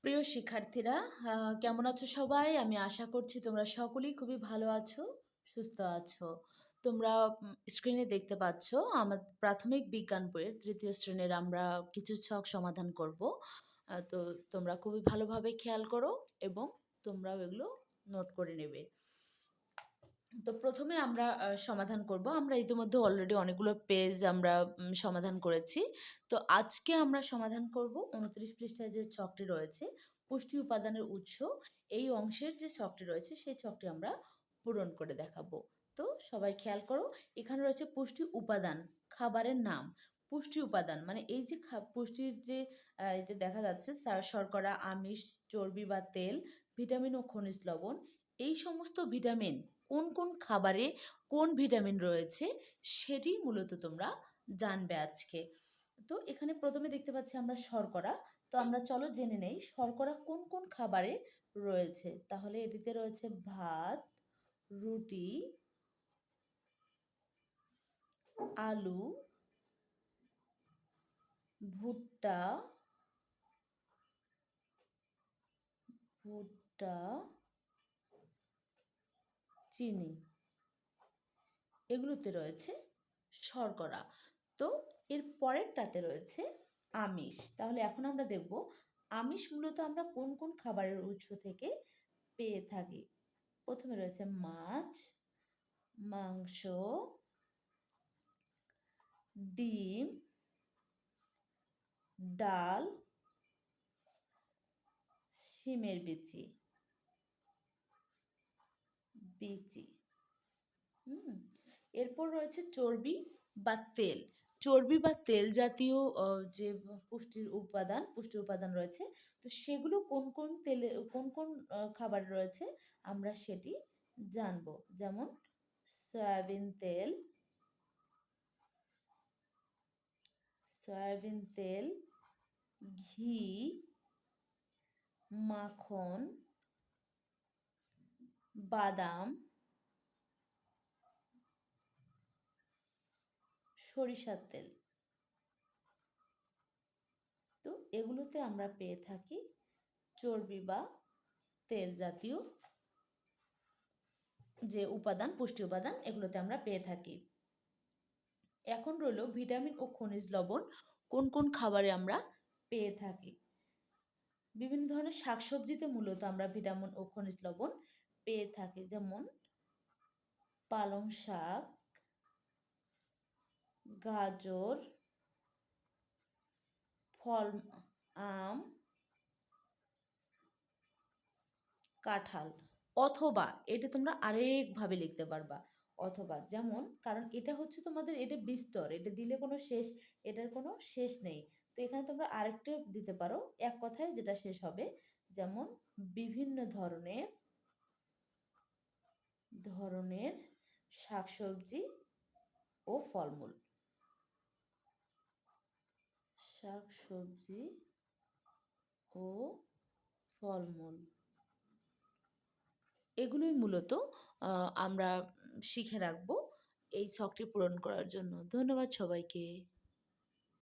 প্রিয় শিক্ষার্থীরা, কেমন আছো সবাই? আমি আশা করছি তোমরা সকলেই খুবই ভালো আছো, সুস্থ আছো। তোমরা স্ক্রিনে দেখতে পাচ্ছ আমার প্রাথমিক বিজ্ঞান বইয়ের ৩য় শ্রেণীর আমরা কিছু ছক সমাধান করব। তো তোমরা খুবই ভালোভাবে খেয়াল করো এবং তোমরাও এগুলো নোট করে নেবে। তো প্রথমে আমরা সমাধান করব। আমরা ইতিমধ্যে অলরেডি অনেকগুলো পেজ আমরা সমাধান করেছি। তো আজকে আমরা সমাধান করব ২৯ পৃষ্ঠায় যে ছকটি রয়েছে, পুষ্টি উপাদানের উৎস। এই অংশের যে ছকটি রয়েছে সেই ছকটি আমরা পূরণ করে দেখাবো। তো সবাই খেয়াল করো, এখানে রয়েছে পুষ্টি উপাদান, খাবারের নাম। পুষ্টি উপাদান মানে এই যে পুষ্টির যে এতে দেখা যাচ্ছে শর্করা, আমিষ, চর্বি বা তেল, ভিটামিন ও খনিজ লবণ। এই সমস্ত ভিটামিন কোন কোন খাবারে কোন ভিটামিন রয়েছে সেটি মূলত তোমরা জানবে আজকে। তো এখানে প্রথমে দেখতে পাচ্ছি আমরা শর্করা। তো আমরা চলো জেনে নেই শর্করা কোন কোন খাবারে রয়েছে। তাহলে এটিতে রয়েছে ভাত, রুটি, আলু, ভুট্টা, ভুট্টা, চিনি, এগুলোতে রয়েছে শর্করা। তো এর পরেরটাতে রয়েছে আমিষ। তাহলে এখন আমরা দেখব আমিষ মূলত আমরা কোন কোন খাবারের উৎস থেকে পেয়ে থাকি। প্রথমে রয়েছে মাছ, মাংস, ডিম, ডাল, শিমের বিচি। এরপর রয়েছে চর্বি বা তেল। চর্বি বা তেল জাতীয় যে পুষ্টি উপাদান রয়েছে, তো সেগুলো কোন কোন তেলে কোন কোন খাবার রয়েছে আমরা সেটি জানবো। যেমন সয়াবিন তেল, ঘি, মাখন, বাদাম, সরিষার তেল। তো এগুলোতে আমরা পেয়ে থাকি চর্বি বা তেল জাতীয় যে উপাদান, পুষ্টি উপাদান, এগুলোতে আমরা পেয়ে থাকি। এখন রইল ভিটামিন ও খনিজ লবণ কোন কোন খাবারে আমরা পেয়ে থাকি। বিভিন্ন ধরনের শাকসবজিতে মূলত আমরা ভিটামিন ও খনিজ লবণ পেয়ে থাকি। যেমন পালং শাক, গাজর, ফল, আম, কাঁঠাল। অথবা এটা তোমরা আরেকভাবে লিখতে পারবা, অথবা যেমন, কারণ এটা হচ্ছে তোমাদের, এটা বিস্তর, এটা দিলে কোনো শেষ, এটার কোনো শেষ নেই। তো এখানে তোমরা আরেকটা দিতে পারো এক কথায় যেটা শেষ হবে। যেমন বিভিন্ন ধরনের ধরনের শাকসবজি ও ফলমূল। শাকসবজি ও ফলমূল এগুলোই মূলত আমরা শিখে রাখবো এই ছকটি পূরণ করার জন্য। ধন্যবাদ সবাইকে।